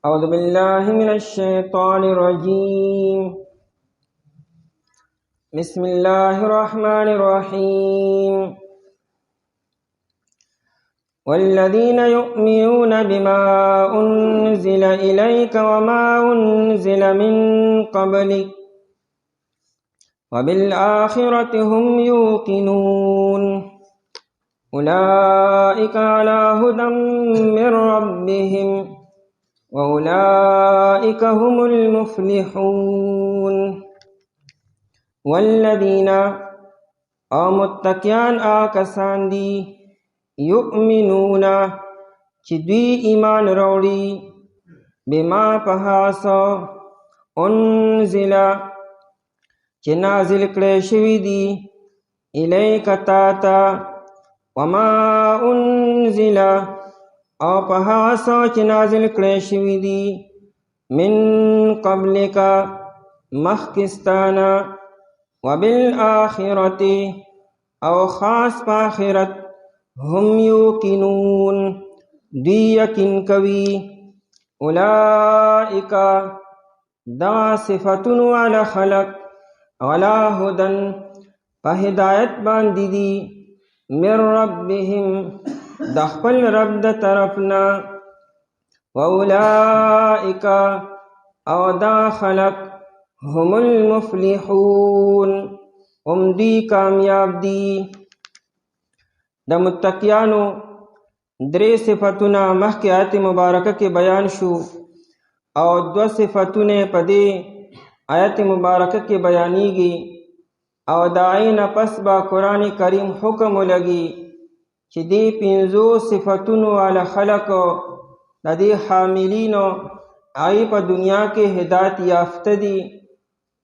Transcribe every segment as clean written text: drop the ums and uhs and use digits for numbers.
أعوذ بالله من الشيطان الرجيم. بسم الله الرحمن الرحيم. والذين يؤمنون بما أنزل إليك وما أنزل من قبلك وبالآخرة هم يوقنون أولئك على هدى من ربهم وأولئك هم المفلحون. والذين متقیان آکسان دی یؤمنون چې دوی ایمان راوړي بما پهاسا انزل چې نازل کړی شوي دي الیک تاته وما انزل او پهاسا چې نازل کړی شوي دي من قبلک مخکستانه وبالآخرة او خاص پا آخرت هم یوقنون دی یقین کوي اولئک دا صفتون والا خلق علی هدن پا هدایت باندې دی من ربهم د خپل رب د طرفنا واولئک او دا خلق هم المفلحون هم دی کامیاب دی. د متقیانو درې صفتونه مخکې آیت مبارکه کې بیان شو او دو صفتونه په دې آیت مبارکه کې بیانېږي او د هغې نه پس به قرآن کریم حکم ولګي چې دې پنځو صفتونو والا خلق د دې حاملینو هغې په دنیا کې هدایت یافته دي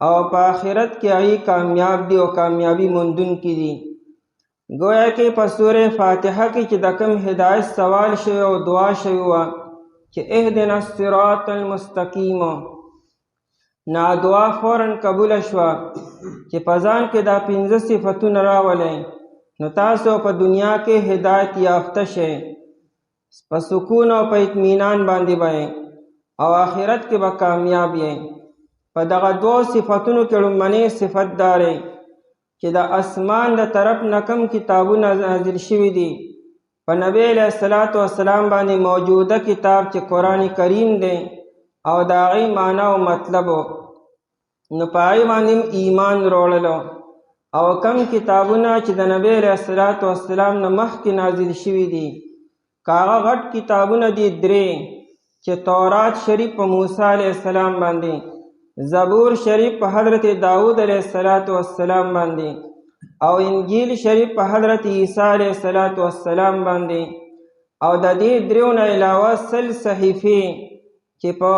او په آخرت کې هغې کامیاب دي او کامیابی موندونکي دي. گویا کې په سورې فاتحه کې چې د کوم هدایت سوال شوی او دعا شوی وه چې اهدنا الصراط المستقیم، نا دعا فوراً قبوله شوه چې په ځان کې دا پنځه صفتونه راولئ نو تاسو په دنیا کې هدایت یافته شئ، په سکون او په اطمینان باندې به او آخرت کې به کامیاب یې. په دغه دوه صفتونو کې لومړنی صفت دا دی چې د اسمان د طرف نه کوم کتابونه نازل شوي دي په نبی علیه الصلاة والسلام باندې موجوده کتاب چې قرآن کریم دی او د هغې معنا او مطلب نو په هغې باندې ایمان راوړلو او کم کتابونه چې د نبی علیه الصلاة والسلام نه مخکې نازل شوي دي که هغه غټ کتابونه دي درې چې تورات شریف په موسی علیه السلام باندې، زبور شریف په حضرت داود علیه السلام باندې او انجیل شریف په حضرت عیسی علیه السلام باندې او د دې دریو نه علاوه سل صحیفې چې په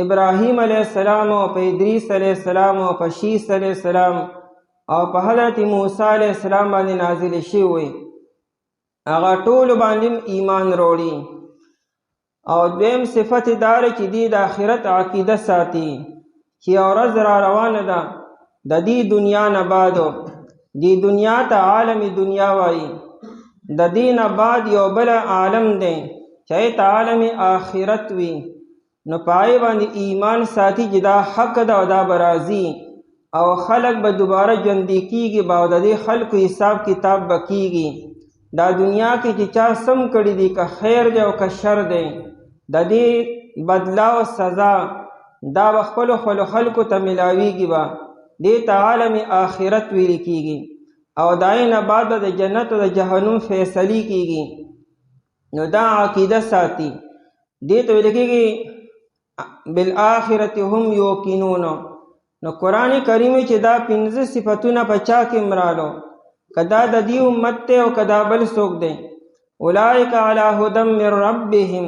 ابراهیم علیه السلام او په ادریس علیه السلام او په شیس علیه السلام او په حضرت موسی علیه السلام باندې نازل شوي هغه ټولو باندې ایمان راوړي. او دویم صفت دار چې دی د آخرت عقیده ساتي چې یو ورځ را روانه ده د دې دنیا نه بعد، دې دنیا ته عالم دنیا وایي، د دې نه بعد یو بل عالم دی چې ته عالم آخرت وي نو په هغې باندې ایمان ساتي چې دا حق ده او دا به راځي او خلق به دوباره ژوندي کېږي به او د دې خلکو حساب کتاب به کېږي. دا دنیا کې چې چا سم کړي دي که خیر دی او که شر دی د دې بدله او سزا دا به خپلو خلکو ته ملاویږي به دې ته عالم آخرت ویل کېږي او د هغې نه بعد به د جنت او د جهنم فیصلې کېږي. نو دا عقیده ساتي دې ته ویل کېږي بالآخرة هم یوقنون. نو قرآن کریم چې دا پنځه صفتونه په چا کې مرالو که دا د دې امت دی او که دا بل څوک دی، اولئک علی هدی من ربهم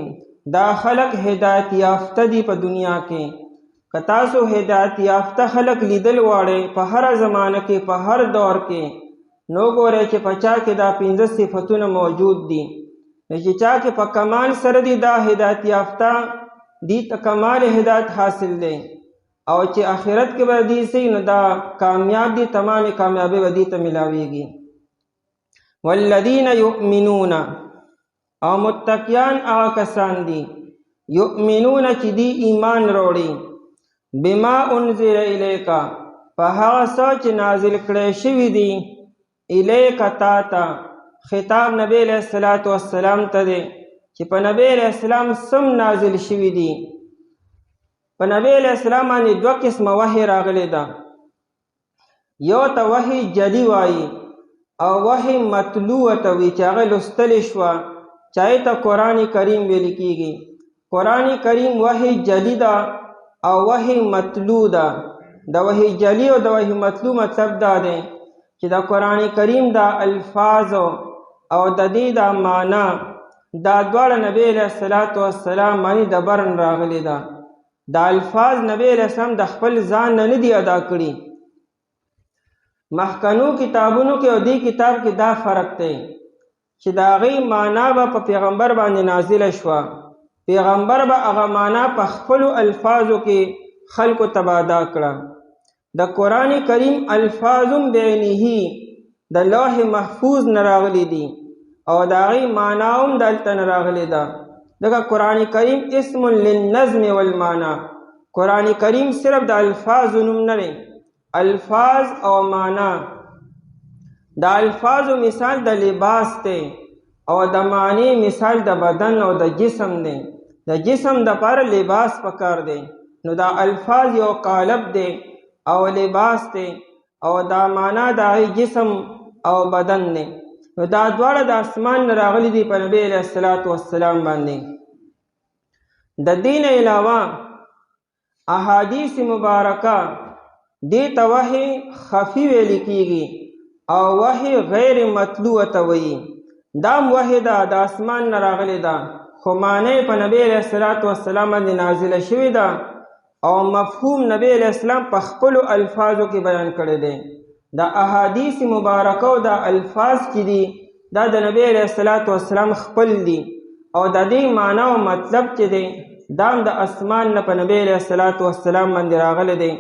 دا خلق هدایت یافته دي په دنیا کې. که تاسو هدایت یافته خلق لیدل غواړئ په هر زمانه کې په هر دور کې نو ګورئ چې په چا کې دا پنځه صفتونه موجود دي چې چا کې په کمال سره دي دا هدایت یافته دي ته کمال هدایت حاصل دی او چې آخرت کې به دي سي نو دا کامیاب دي، تمام کامیابی به دي ته ملاویږي. والذین یؤمنون او متقیان هغه کسان دي یؤمنون چې دی ایمان وروړي بما انزل الیکا په هغه څه چې نازل کړی شوي دي الیکا تا ته. خطاب نبی علیہ الصلوۃ والسلام ته دی چې په نبی علیہ السلام سم نازل شوي دي. په نبی علیہ السلام باندې دوه قسمه وحی راغلی ده. یو ته وحی جلی وایي او وحی مطلوع ته وي چې هغه لوستلی شوه، چای ته قرآن کریم ویل کېږي. قرآن کریم وحی جلی ده او وحی مطلوع ده. د وحی جلی او د وحی مطلوع مطلب دا دی چې د قرآن کریم دا الفاظ او د دې دا معنا دا دواړه نبی علیہ الصلوۃ والسلام باندې د برن راغلی ده. دا الفاظ نبی علیہ السلام د خپل ځان نه دی ادا کړي. مخکنو کتابونو کې او دې کتاب کې دا فرق دی چې د هغې معنا به په پیغمبر باندې نازله شوه. پیغمبر به هغه معنا په خپلو الفاظو کې خلکو ته به ادا کړه. د قرآن کریم الفاظم بعینه د لوح محفوظ نه راغلی دي او د هغې معنا هم دلته نه راغلی ده. ځکه قرآن کریم اسم للنظم والمعنا. قرآن کریم صرف د الفاظو نوم نه دی، الفاظ او معنا. د الفاظو مثال د لباس دی او د معنی مثال د بدن او د جسم دی. د جسم دپاره لباس پکار دی، نو دا الفاظ یو قالب دی او لباس دی او دا معنا د هغې جسم او بدن دی. نو دا دواړه د اسمان نه راغلي دي په نبی علیہ الصلوۃ والسلام باندې. د دې نه علاوه احادیث مبارکه دې ته وحی خفي ویل کېږي او وحی غیر مطلوع ته وایي. دا هم وحی ده، د اسمان نه راغلې ده، خو معنی په نبی علیہ الصلوۃ والسلام باندې نازله شوې ده او مفهوم نبی علیہ السلام په خپلو الفاظو کې بیان کړی دی. دا احادیث مبارکه او دا الفاظ چې دي دا د نبی علیہ الصلوۃ والسلام خپل دي او د دې معنا او مطلب چې دی دا هم د اسمان نه په نبی علیہ الصلوۃ والسلام باندې راغلی دی.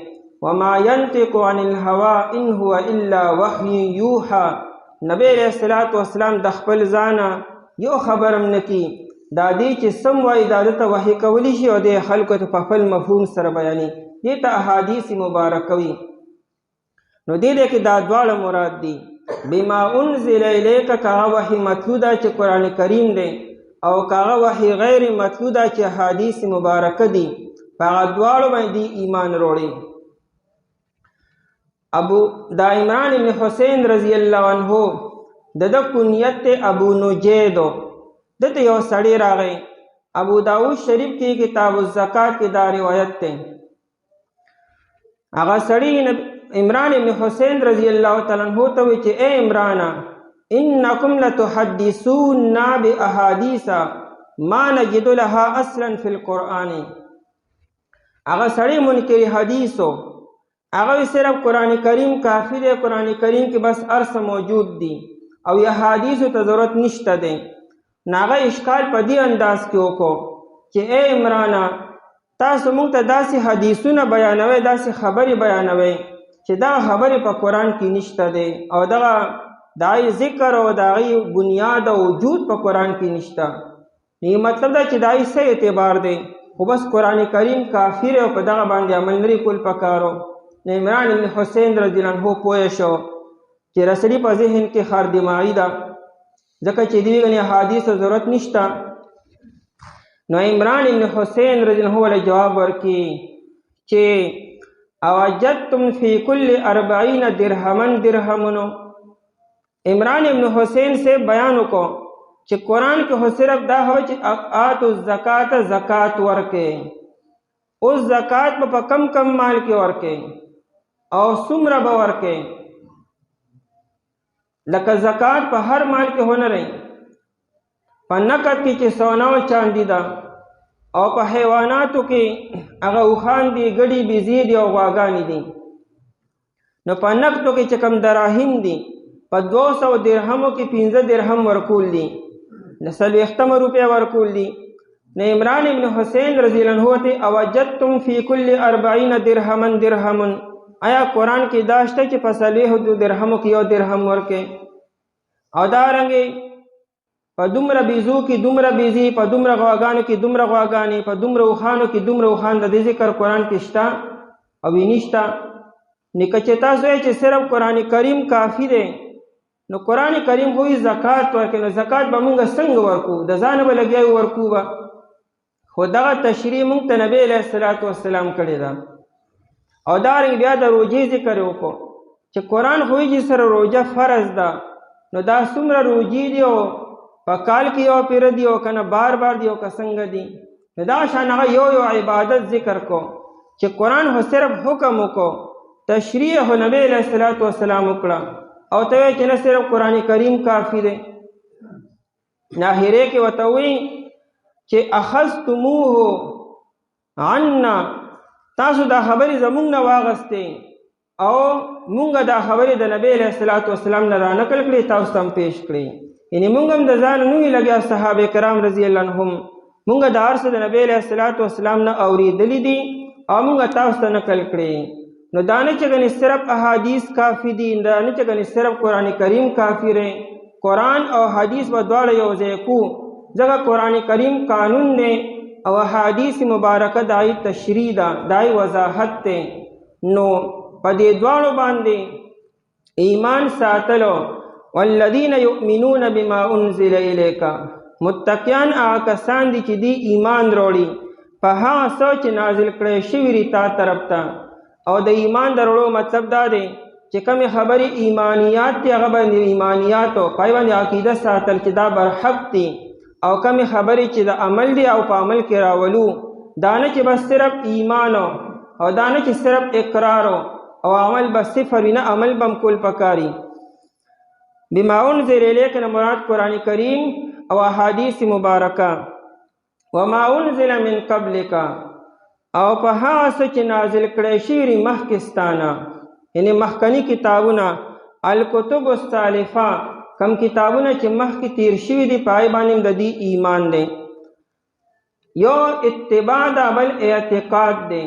وما ينطق عن الهوى ان هو الا وحی یوحى. نبی علیہ الصلوۃ والسلام د خپل ځانه یو خبرم نکي، دا دې چې سم وایي دا دته وحی کولی شي او د خلکو ته په خپل مفهوم سره بیاني. دې ته احادیث مبارکه وي. نو دې کې دا دواړه مراد دي. بما انزل الیک کاغه وحی مطلوع ده چې قرآن کریم دی او کاغه وحی غیر مطلوع ده چې احادیث مبارکه دي. په هغه دواړو باندې ایمان وروړي. دا عمران ابن حسین رضی اللہ عنہ د کنیت ته ابو نجیدو. دته یو سړی راغی. ابو داود شریف کې کتاب الزکات کې دا روایت ته هغه سړی عمران ابن حسین رضی اللہ تعالی عنہ ته وی چې اے عمران انکم لتحدثون باحادیث ما نجد لها اصلا فی القرآن. هغه سړی منکر حدیثو، هغه صرف قرآن کریم کافی دی، قرآن کریم کې بس ارس موجود دی او یا حدیثو ته ضرورت نشته دی. هغه اشکال په دې انداز کې وکړو چې اے عمران تاسو موږ ته داسې حدیثونه بیانوئ، داسې خبرې بیانوئ چې دا خبرې په قرآن کې نشته دی او دغه د هغې ذکر او د هغې بنیاد او وجود په قرآن کې نشته. نو مطلب دا چې د هغې څه اعتبار دی، خو بس قرآن کریم کافي دی او په دغه باندې عمل نه کول پکارو. نو عمران ابن حسین رضی اللہ عنہ پوه شو چې رسلي په ذهن کې خار دماغي ده، ځکه چې دوی غني حدیثو ضرورت نشته. نو عمران ابن حسین رضی اللہ عنہ جواب ورکړي چې اوجدتم فی کل 40 درهمن درهمونو. عمران ابن حسین سے بیان وکړو چې قرآن کې خو صرف دا هو چې آتو الزکات زکات ورکې. اوس زکات په کم کم مال کې ورکې او څومره به ورکې، لکه زکات په هر مال کې هونه رہی. په نقد کې چې سونا او چاندي ده او په حیواناتو کې هغه اوښان دي، ګډې بیزې دي او غواګانې دي. نو په نقدو کې چې کم دراهم دي په 200 درهمو کې 15 درهم ورکول دي، 40 روپیه ورکول دي. نو عمران ابن حسین رضی اللہ عنہ ته اوجدتم فی کل 40 درهمن درهمن. آیا قرآن کې داشته چې په 40 درهمو کې 1 درهم ورکې؟ او دارنګې په دومره بیزو کې دومره بیزي، په دومره غواګانو کې دومره غواګانې، په دومره اوښانو کې دومره اوښان. د دې ذکر قرآن کې شته او نشته؟ نو که چې تاسو وایئ چې صرف قرآن کریم کافي دی، نو قرآن کریم خو زکات ورکوي، نو زکات به مونږ څنګه ورکو؟ د ځانه به لګیا ورکو به؟ خو دغه تشریح مونږ ته نبی علیه الصلاة والسلام کړې ده. او دارنګه بیا د روژې ذکر وکړو چې قرآن خو چې سره روژه فرض ده، نو دا څومره روژې دي او په کال کې یو پیر دی او کنه بار بار دی او که څنګه دی؟ نو دا شان هغه یو عبادت ذکر کو چې قرآن خو صرف حکم وکړو، تشریح خو نبی علیه الصلاة والسلام وکړه، او ته وایې چې نه صرف قرآن کریم کافي دی. ناهیره کې ورته وایي چې اخذتموه عنا، تاسو دا خبرې زمونږ نه واغستې او مونږ دا خبرې د نبی علیه الصلاة والسلام نه را نقل کړې، تاسو ته هم پیش کړې. یعنې مونږ هم د ځان نه وي لګیا، صحابه کرام رضی الله عنهم مونږ د هر څه د نبی علیه الصلاة والسلام نه اورېدلي دي او مونږ تاسو ته نقل کړې. نو دا نه چې ګنې صرف احادیث کافي دي، دا نه چې ګنې صرف قرآن کریم کافي دی. قرآن او حدیث به دواړه یو ځای کو، ځکه قرآن کریم قانون دی او احادیث مبارکه دای تشریح ده، دای وضاحت دی. نو په دې دواړو باندې ایمان ساتلو، والذین یؤمنون بما انزل الیک، متقیان هغه کسان دي چې دی ایمان وروړي په هغه څه چې نازل کړی شوي دي تا طرف ته. او د ایمان درولو مطلب دا دی چې کومې خبرې ایمانیات دي هغه باندې ایمانیات او پای باندې عقیده ساتل چې دا برحق دي، او کومې خبرې چې د عمل دي او په عمل کې راولو. دا نه چې بس صرف ایمان او دا نه چې صرف اقرار او عمل بس صفر وي، نه عمل به هم کول پکاري. بما انزل الیک نه مراد قرآن کریم او احادیث مبارکه. وما انزل من قبلک، او په هغه څه چې نازل کړی شوي مخکې ستانه، یعنې مخکني کتابونه، الکتب السالفه، کم کتابونه چې مخکې تیر شوي دي په هغې باندې د دې ایمان دی. یو اتباع ده، بل اعتقاد دی.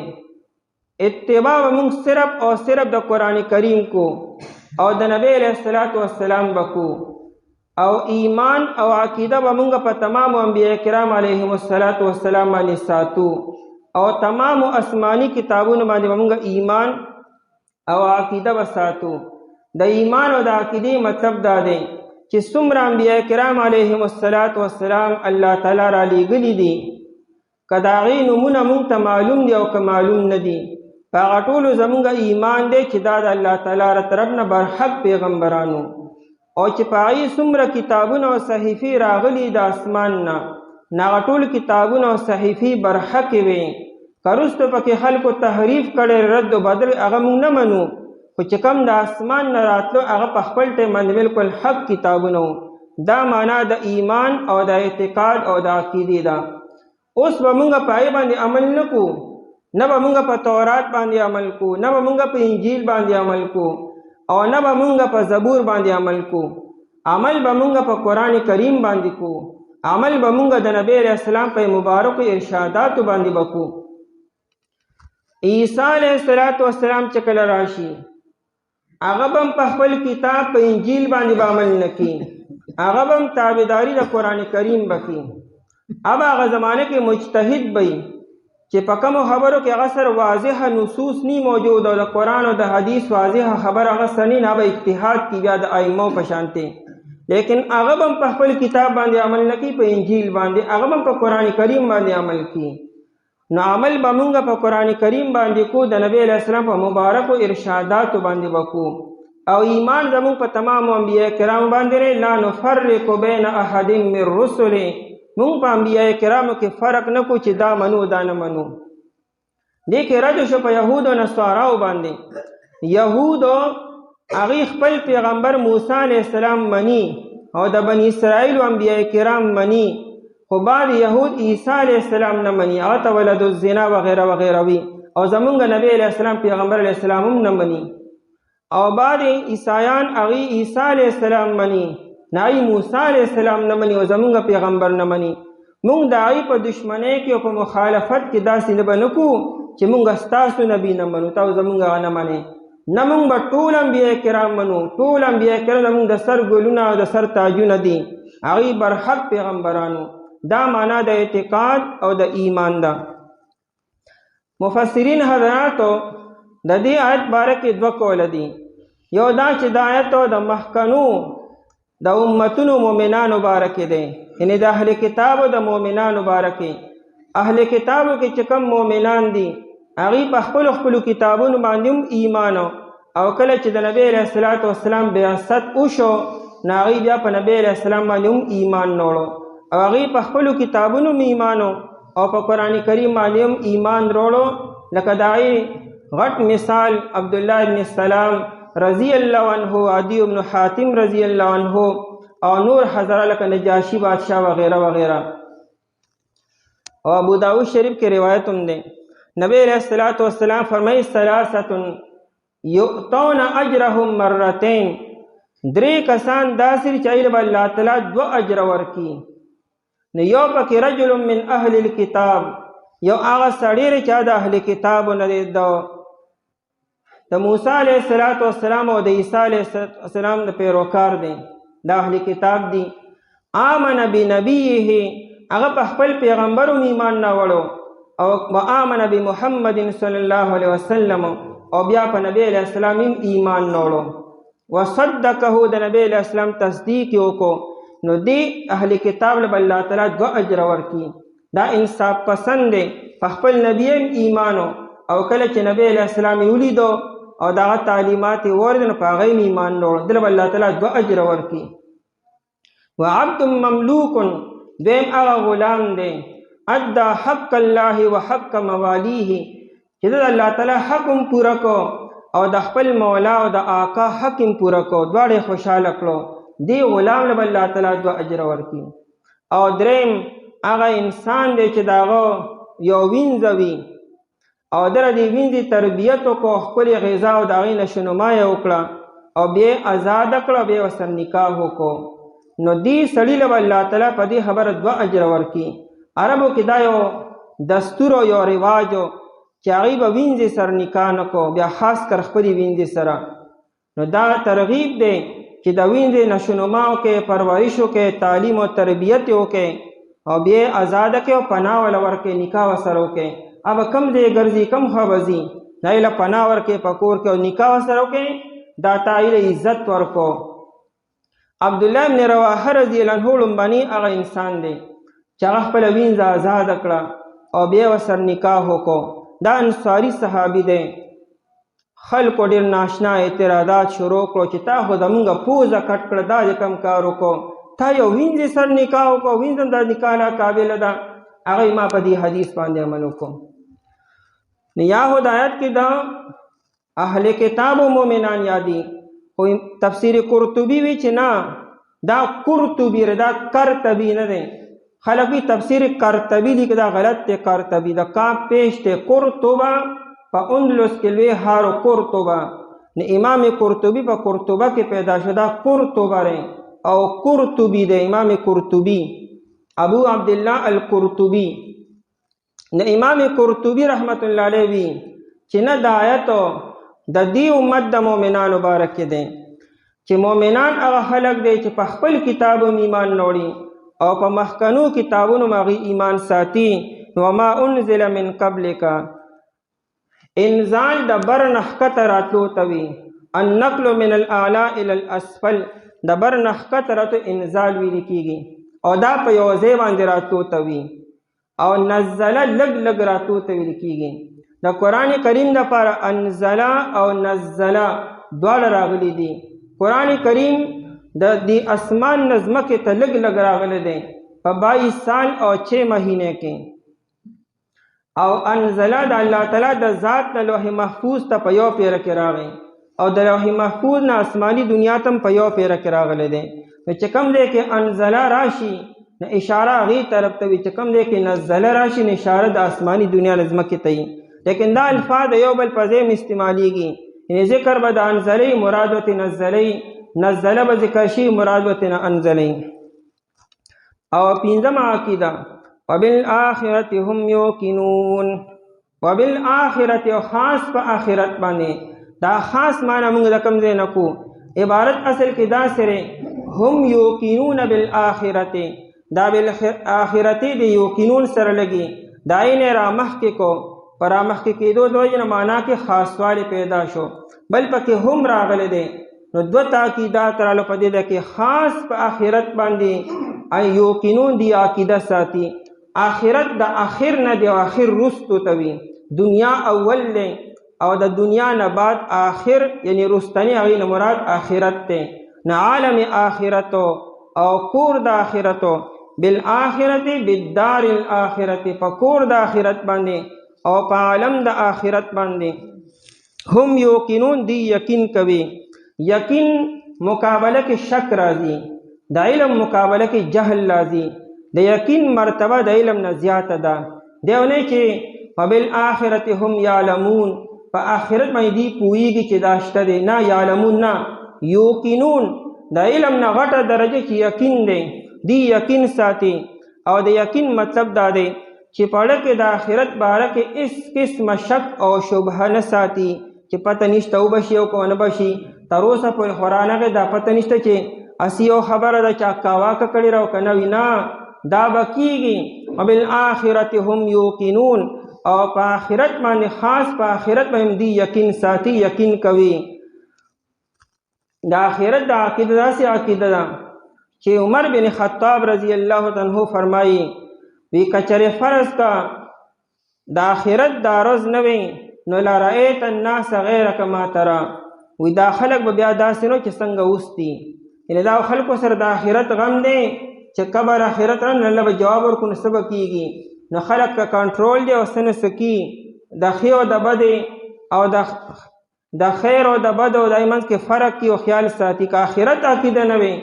اتباع به موږ صرف او صرف د قرآن کریم کو او د نبی علیه الصلاة والسلام به کو، او ایمان او عقیده به موږ په تمامو انبیاء کرام علیهم الصلاة والسلام باندې ساتو، او تمامو آسمانی کتابونو باندې به موږ ایمان او عقیده به ساتو. د ایمان او د عقیدې مطلب دا دی چې څومره انبیاء کرام علیهم الصلاة والسلام الله تعالی را لیږلي دي، که د هغې نومونه موږ ته معلوم دي او که معلوم نه دي، په هغه ټولو زموږ ایمان دی چې دا د الله تعالی را طرف نه برحق پیغمبرانو، او چې په هغې څومره کتابونه او صحیفې راغلي د اسمان نه، هغه ټول کتابونه او صحیفې برحقې وې. که وروسته پکې خلکو تحریف کړی، رد و بدل، هغه موږ نه منو، خو چې کوم د اسمان نه راتلو هغه په خپل ټایم باندې بالکل حق کتابونه وو. دا معنا د ایمان او د اعتقاد او د عقیدې ده. اوس به موږ په هغې باندې عمل نه کوو، نه به موږ په تورات باندې عمل کوو، نه به موږ په انجیل باندې عمل کوو، او نه به موږ په زبور باندې عمل کوو. عمل به موږ په قرآن کریم باندې کوو، عمل به موږ د نبی علیه السلام په مبارکو ارشاداتو باندې وکړو. عیسی علیه السلام چې کله راشي، هغه به هم په خپل کتاب په انجیل باندې به عمل نه کوي، هغه به هم تابعداري د قرآن کریم به کوي. اب هغه زمانه کې مجتهد به وي چې په کومو خبرو کې هغه سره واضح نصوص نی موجود او د قرآن او د حدیث واضح خبر هغه سره نه، به اجتهاد کوي بیا د ائمو په شانتې. لیکن هغه به هم په خپل کتاب باندې عمل نه کوي، په انجیل باندې، هغه به هم په قرآن کریم باندې عمل کوي. نو عمل به موږ په قرآن کریم باندې کو، د نبی علیه السلام په مبارکو ارشاداتو باندې وکړو، او ایمان زموږ په تمامو انبیاء کرام باندې لا نفرق بین احد من رسله، موږ په انبیاء کرامو کې فرق نه کو چې دا منو دا نه منو. دې کې رد شو په یهود او نصاراو باندې. یهودو هغې خپل پیغمبر موسی علیه السلام مني او د بني اسرائیلو انبیاء کرام مني، خو بعد یهود عیسی علیه السلام نه مني، هغه ته ولد الزنا وغیره وغیره وي، او زمونږ نبی علیه السلام پیغمبر علیه السلام هم نه مني. او بعد عیسایان هغې عیسی علیه السلام مني، نای موسی علیه السلام نه مني او زمونږ پیغمبر نه مني. موږ د هغې په دشمنۍ کې او په مخالفت کې داسې نه به نه کوو چې موږ ستاسو نبي نه منو، تاسو زمونږ هغه نه منئ. نه موږ به ټول انبیاء کرام منو، ټول انبیاء کرام زموږ د سر ګلونه او د سر تاجونه دي، هغوی برحق پیغمبرانو. دا معنا د اعتقاد او د ایمان ده. مفسرین حضراتو د دې آیت باره کې دوه قوله دي. یو دا چې د آیت د مخکنو د امتونو مؤمنانو باره کې دی، یعنې د اهل کتابو د مؤمنانو باره کې. اهل کتابو کې چې کوم مؤمنان دي هغوی په خپلو کتابونو باندې هم ایمان، او کله چې د نبی علیه الصلاة والسلام بعثت وشو نو هغوی بیا په نبی علیه السلام باندې هم ایمان وروړو، او هغوی په خپلو کتابونو هم ایمان او په قرآن کریم باندې هم ایمان وروړو. لکه د هغوی غټ مثال عبدالله ابن السلام رضی الله عنه، عدی بن حاتم رضی الله عنه، او نور حضرات لکه نجاشی بادشاہ وغیرہ وغیرہ. او ابو داود شریف کې روایت هم دی، نبی علیہ الصلوۃ والسلام فرمایي ثلاثه یؤتون اجرهم مرتين، درې کسان داسې چې هغوی به الله تعالی 2 اجر ورکړي. نو یو پکې رجل من اهل الکتاب، یو هغه سړی چې د اهل کتابو نه دی، د موسی علیه السلام او د عیسی علیه السلام د پیروکار دی، د اهل کتاب دی. آمن بنبیه، هغه په خپل پیغمبر هم ایمان نه وړو، او آمن بمحمد صلی الله علیه وسلم، او بیا په نبی علیه السلام هم ایمان نه وړو. وصدقه، د نبی علیه السلام تصدیق یې وکړو. نو دی اهل کتاب له الله تعالی 2 اجر ورکړي. دا انصاف پسند دی، په خپل نبی هم ایمانو، او کله چې نبی علیه السلام یې ولیدو او دغه تعلیمات یې واورېدل نو په هغه هم ایمان وروړ، دله به الله تعالی 2 اجر ورکړي. وعبد مملوک، دویم هغه غلام دی ادى حق الله وحق موالیه، چې د الله تعالی حق هم پوره کو او د خپل مولا او د آقا حق هم پوره کو، دواړه خوشحاله کړو. دی غلام له الله تعالی 2 اجر ورکړي. او دریم هغه انسان دی چې د هغه یو وینځه وي او در دې وینځې تربیت وکړو، خپلې غذا او د هغې نشونما یې وکړه او بیا یې ازاده کړه، بیا یې ورسره نکاح وکړو. نو دې سړي له الله تعالی په دې خبره 2 اجر ورکړي. عربو کې دا یو دستور او یو رواج چې هغوی به وینځې سره نکاح نه کو، بیا خاص کر خپلې وینځې سره. نو دا ترغیب دی چې د وینځې نشونما وکړې، پرورش وکړې، تعلیم او تربیت یې وکړې، او بیا یې ازاده کړې او پناه وله ورکړې، نکاح ورسره وکړې. اب کم ځای ګرځي، کم خوا به ځي، هغې له پناه ورکړې په کور کې او نکاح ورسره وکړې، دا تا هغې له عزت ورکړو. عبدالله بن رواحه رضی الله عنه لومبني هغه انسان دی چې هغه خپله وینځه ازاده کړه او بیا یې ورسره نکاح وکړو. دا انصاري صحابي دی. خلکو ډېر ناشنا اعتراضات شروع کړو چې تا خو زمونږ پوزه کټ کړه، دا دې کم کار وکړو، تا یو وینځې سره نکاح وکړو، وینځ هم دا نکاح لا قابله ده. هغوی ما په دې حدیث باندې عمل وکړو. نو یا هدایت کې دا اهل کتاب و مؤمنان یادي، خو تفسیر قرطبي وی چې نه دا قرطبي دا کرتبي نه دی. خلک وی تفسیر کرتبي لیکي، دا غلط دی. کرتبي دا کاف پیش دی، قرطبه په اندلس کې لوی هارو قرطبه. نو امام قرطبي په قرطبه کې پیدا شو، دا قرطبه دی او قرطبي دی. امام قرطبي ابو عبدالله القرطبي. نو امام قرطبي رحمت الله علیه وی چې نه د آیتو د دې امت د مؤمنانو باره کې دی چې مؤمنان هغه خلک دی چې په خپل کتابو ایمان نوړي او په مخکنو کتابونو هغوی ایمان ساتي. وما انزل من قبلک، انزال د بر نه ښکته راتلو ته وي. النقل من الاعلی الى الاسفل، د بر نه ښکته راتلو انزال ویل کېږي، او دا په یو ځای باندې راتلو ته وي. او نزله لږ لږ راتلو ته ویل کېږي. د قرآن کریم دپاره انزله او نزله دواړه راغلي دي. قرآن کریم د دې اسمان نه ځمکې ته لږ لږ راغلی دی په 22 سال او 6 مهینې کې. او انزله د الله تعالی د ذات نه لوح محفوظ ته په یو پیره کې راغی، او د لوح محفوظ نه آسماني دنیا ته په یو پیره کې راغلی دی. نو چې کوم دی کې انزله راشي نو اشاره هغې طرف ته وي، چې کوم دی کې نزله راشي نو اشاره د آسماني دنیا له ځمکې ته وي. لیکن دا الفاظ د یو بل په ځای استعمالیږي، یعنې ذکر به د انزلې مراد به ترې نزلې، نزله به ذکر شي مراد به ترې انزلې. او پنځمه عقیده وبالآخرة هم یوقنون. وبالآخرة او خاص په آخرت باندې، دا خاص معنی موږ د کوم ځای نه کو. عبارت اصل کې دا سره هم یوقنون بالآخرت، دا بالآخرت دی یوقنون سره لګي، دا یې نه را مخکې کو، پر را مخکې کېدو د وجې نه معنا کې خاصوالی پیدا شو، بل پکې هم راغلی دی. نو دوه تاکیدات راغلو په دې ده کې، خاص په آخرت باندې یوقنون دی عقیده ساتي. آخرت د آخر نه دی او آخر رستو ته وي، دنیا اول دی او د دنیا نه بعد آخر یعنی رستنی، هغې نه مراد آخرت دی. نه عالم آخرتو او کور د آخرتو، بالآخرت بالدار الاخرت، په کور د آخرت باندې او په عالم د آخرت باندې. هم یوقنون دی یقین کوي. یقین مقابله کې شک راځي، د علم مقابله کې جهل راځي. د یقین مرتبه د علم نه زیاته ده. دیونه چې فبالآخرت هم یعلمون، په آخرت باندې دی پوهیږي چې دا شته دی، نه یعلمون نه یوقنون. د علم نه غټه درجه چې یقین دی، دی یقین ساتي. او د یقین مطلب دا دی چې پړه کې د آخرت باره کې اس قسم شک او شبهه نه ساتي چې پته نشته وبشي او که ونه بشي. تر اوسه پورې خو رانغې دا پته نشته چې اسی یو خبره ده چا کاواکه کړې را او که نه وي، نه دا به کېږي. وبالآخرت هم یوقنون، او په آخرت باندې خاص په آخرت باندې دی یقین ساتي، یقین کوي. د آخرت د عقیده داسې عقیده ده چې عمر بن خطاب رضی الله عنه فرمایي، وی کچرې فرض کا د آخرت دا ورځ نه وي نو لرأیت الناس غیرک ما ترى، وی دا خلق به بیا داسې نو چې څنګه اوس دي. یعنې دا خلکو سره د آخرت غم دی چې قبر آخرت را نه الله به جواب ورکړو نو څه به کېږي. نو خلق که کنټرول دی او څه نه څه کي، د ښې او د بدې او د خیر او د بد او دای منځ کې فرق کی او خیال ساتي. که آخرت عقیده نه وي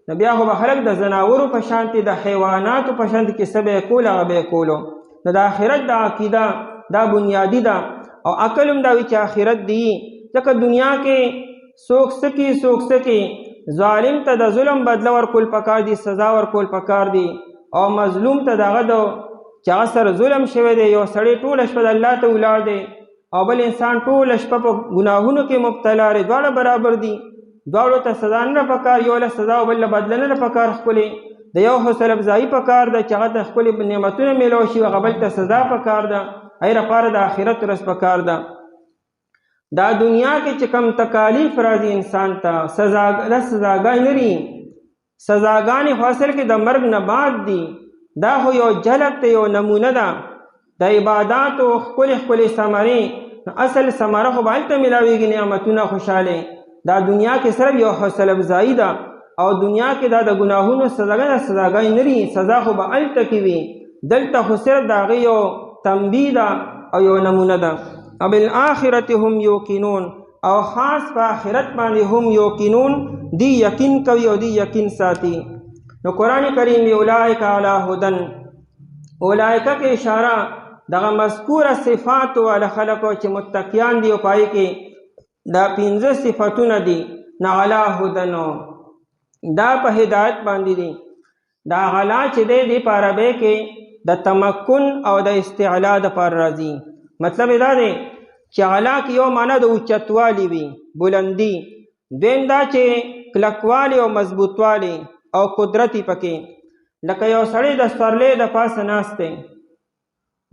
نو بیا خو به خلک د زناورو په شانتې د حیواناتو په شانتې کې څه به یې کول هغه به یې کولو. نو د آخرت د عقیده دا بنیادي ده. او عقل هم دا وي چې آخرت دی، ځکه دنیا کې څوک څه کي څوک څه کي. ظالم ته د ظلم بدله ورکول پکار دي، سزا ورکول پکار دي. او مظلوم ته دغه د چې هغه سره ظلم شوی دی، یو سړی ټوله شپه د الله ته ولاړ دی او بل انسان ټوله شپه په ګناهونو کې مبتلا دی، دواړه برابر دي. دواړو ته سزا نه پکار، یو له سزا او بل له بدله نه پکار. ښکلې د یو حوصله افزایي پکار ده چې هغه ته ښکلې نعمتونه میلاو شي، هغه بل ته سزا پکار ده. هغې لپاره د آخرت ورځ پکار ده. دا دنیا کې چې کم تکالیف راځي انسان ته، سزاګانې نه دي. سزاګانې خو اصل کې د مرګ نه بعد دي. دا خو یو جلک ته یو نمونه ده د عباداتو ښکلې ښکلې ثمرې. اصل ثمره خو به هلته میلاویږي، نعمتونه، خوشحالۍ. دا دنیا کې صرف یو حوصله افزایي ده. او دنیا کې دا د ګناهونو سزاګانې نه دي، سزا خو به هلته کې وي. دلته خو صرف د هغې یو تنبیه ده او یو نمونه ده. وبالآخرت هم یوقنون، او خاص په آخرت باندې هم یوقنون، دی یقین کوي او دی یقین ساتي. نو قرآن کریم وی اولئک علی هدن، اولئک کې اشاره دغه مذکوره صفات والا خلکو چې متقیان دي او پای کې دا 15 صفاتونه دي. نه علی هدن، دا په هدایت باندې دي. دا غلا چې دی په عربی کې د تمکن او د استعلا دپاره راځي. مطلب دا دی چې علا کې یو معنا د اوچتوالی وي، بلندی. دویم دا چې کلکوالی او مضبوطوالی او قدرتی پکې. لکه یو سړی د سورلۍ د پاسه ناست دی،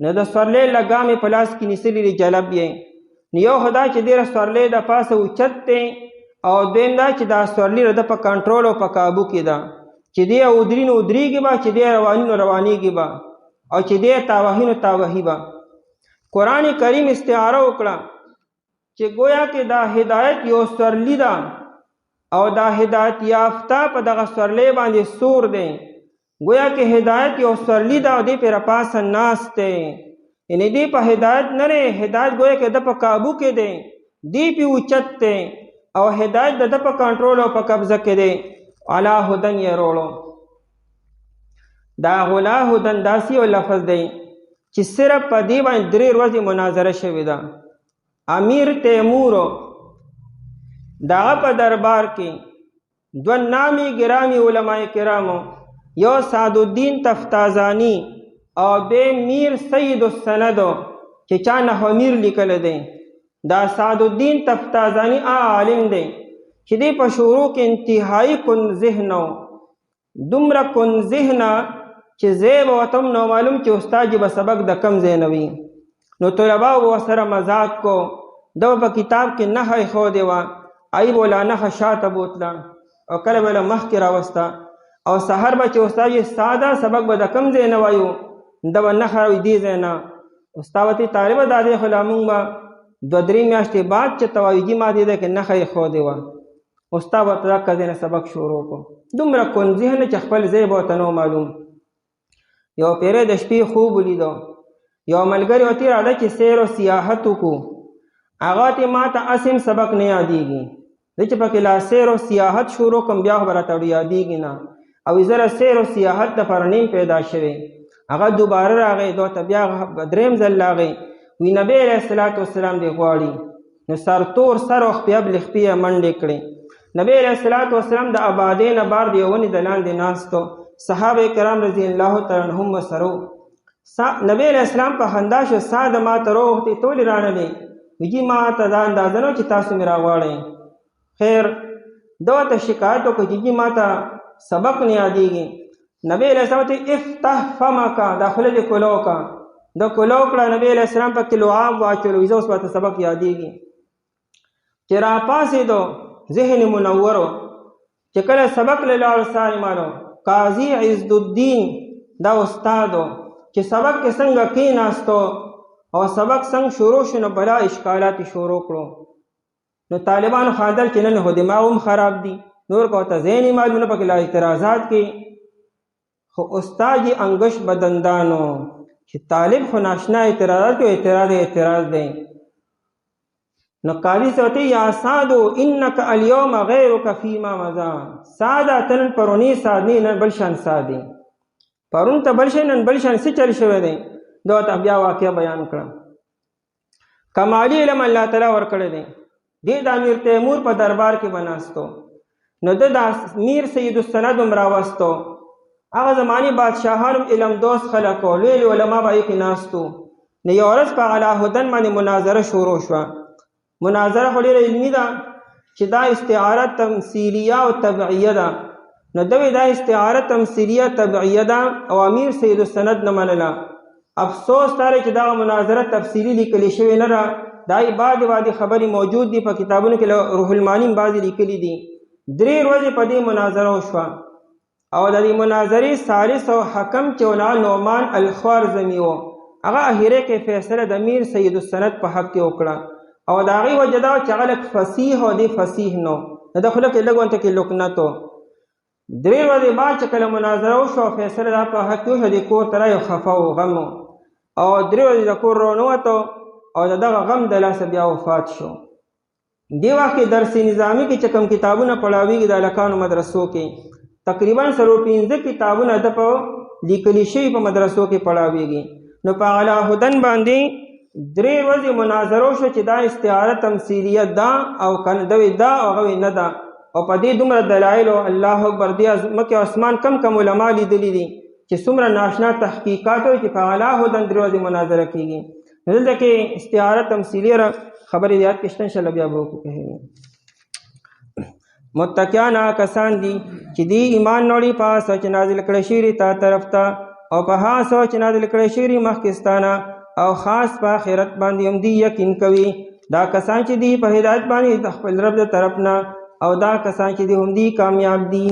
نو د سورلۍ لګامې په لاس کې نیسلي دي، جلب یې. نو یو خو دا چې ډېره سورلۍ د پاسه اوچت دی، او دویم دا چې دا سورلۍ د په کنټرول او په کابو کې ده، چې دی ودري نو ودرېږي به، چې دی رواني نو روانېږي به، او چې دی تاوهي نو تاوهي به. قرآن کریم استعاره وکړه چې گویا کې دا هدایت یو سورلۍ ده او دا هدایت یافته په دغه سورلۍ باندې سور دی. گویا کې هدایت یو سورلۍ ده او دی پې راپاسه ناست دی. یعنې دی په هدایت نه دی، هدایت گویا کې د په کابو کې دی، دی پې اوچت دی، او هدایت د په کنټرول او په قبضه کې دی. علی هدن یې روړو. دا غلا هدن داسې یو لفظ دی چې صرف په دې باندې 3 ورځې مناظره شوې ده. امیر تیمور دغه په دربار کې 2 نامی ګرامی علماء کرامو، یو سعد الدین تفتازانی او دویم میر سید السند چې چا نحو میر لیکلی دی. دا سعد الدین تفتازانی عالم دی چې دې په شروع کې انتهایی کن ذهن و دومره کن ذهن چې ځای به ورته هم نو معلوم چې استاد به سبق د کم ځای نه وي. نو طلباو به ورسره مذاق کو، ده به په کتاب کې نښه ایښودې وه، ای به لا نښه شاته بوتله او کله به له مخکې راوسته، او سحر به چې استاد یې ساده سبق به د کم ځای نه وایو، ده به نښه راوي دې ځای نه. استاد ورته طالبه دا دی خو لا مونږ به 2-3 میاشتې بعد چې ته وایو جي ما دې ده کې نښه ایښودې وه. استاد ورته دقه ځای نه سبق شروع کړو. دومره کن ذهن چې خپل ځای به ورته نه معلوم. یو پیری د شپې خوب ولیدو، یو ملګري ورته راځه چې سیر و سیاحت وکړو. هغه ته ما ته اسیم سبق نه یادېږي، زه چې پکې لا سیر و سیاحت شروع کړم بیا خو به راته یادېږي نه. او زره سیر و سیاحت دپاره نیم پیدا شوی. هغه دوباره راغی، دو ته بیا دریم ځل راغی، وی نبی علیه السلام دې غواړي. نو سرتور سر او خپې خپې یې منډې کړې. نبی علیه السلام د آبادۍ نه بار د یو ونې د لاندې ناستو، صحابه کرام رضی الله تعالی عنهم ورسره. نبی علیه السلام په خندا شو، سا د ما ته راوغوښتې ته ولې رانغلې؟ ویجي ما ته دا اندازه نه چې تاسو مې راغواړئ. خیر ده ورته شکایت وکړو چې جي ما ته سبق نه یادېږي. نبی علیه السلام ته افتح فمک، دا خوله دې کولو کا. د کولو کړه، نبی علیه السلام پکې لعاب واچولو، زه اوس به سبق یادېږي. چې راپاڅېدو ذهن منور و، چې کله سبق له لاړو سالمانو قاضي عز الدین دا استادو چې سبق کې څنګه کېناستو او سبق څنګه شروع شو، نو بلا اشکالات شروع کړو. نو طالبانو خاندل چې نن خو دماغ هم خراب دي، نور کو ته ذهن معلوم نه، پکې لا اعتراضات کوي. خو استاد یې انګش بدندانو چې طالب خو ناشنا اعتراضات کوي، اعتراض دی. نو قاضي ته یا سادو انک الیوم غیرک فیما مضی، ساده تنن پرونی سادنی نن بل شان سادي، پرون ته بل شان نن بل شان څه چل شوی دی. دا ته بیا واقعا بیان کړم. کمالی علم الله تعالی ورکړی دی. دې د امیر تیمور په دربار کې بناستو، نو د میر سید السند هم راوستو. هغه زماني بادشاهانو علم دوست خلک و، لوی علما به یې کې ناستو. نو یو ورځ په علاهدن باندې مناظره شروع شوه. مناظره خو ډېره علمي ده چې دا استعاره تمثیلیه او طبعیه ده. نو دوی دا استعاره تمثیلیه طبعیه ده او امیر سید السند نه منله. افسوس دا چې دا مناظره تفصیلي لیکلی شوې نه ده، دای بعضې خبرې موجود دي په کتابونو کې، روح المعانی بعضې لیکلي دي. 3 ورځې په دې مناظره وشوه او د دې مناظرې ثالث او حکم چې ولا نعمان الخوارزمي و، هغه اخیره کې فیصله د امیر سید السند په حق کې وکړه. او د هغې وجه دا چې هغه لږ فصیح او دی فصیح نو، د خوله کې لږ ورته کې لکنت و. 3 ورځې بعد چې کله مناظره وشوه، فیصله دا په حق کې وشوه، د کور ته رایو خفه و، غم و، او 3 ورځې د کور رانووتو او د دغه غم د لاسه بیا وفات شو. دې وخت کې درس نظامي کې چې کوم کتابونه پړاویږي د هلکانو مدرسو کې، تقریبا 15 کتابونه د په لیکلي شوي په مدرسو کې پړاویږي. نو په علاهدن باندې 3 ورځې مناظره شو چې دا استعاره تمثیلیه ده او کنه دوی ده او هغه نه ده. او په دې دومره دلایل او الله اکبر دې مکه اسمان کم علما لیدلي دي چې څومره ناشنا تحقیقات وي چې په علاهدن 3 ورځې مناظره کېږي. دلته کې استعاره تمثیلیه خبرې یاد کې شته، انشاءالله بیا به وکړو. متکیان کسان دي چې دی ایمان نوړي په هغه څه چې نازل کړی شوي تا طرف ته، او په هغه څه چې نازل کړی شوي مخکې ستانه، او خاص په آخرت باندې هم دی یقین کوي. دا کسان چې دی په هدایت باندې د خپل رب د طرف نه، او دا کسان چې دی هم دی کامیاب دي.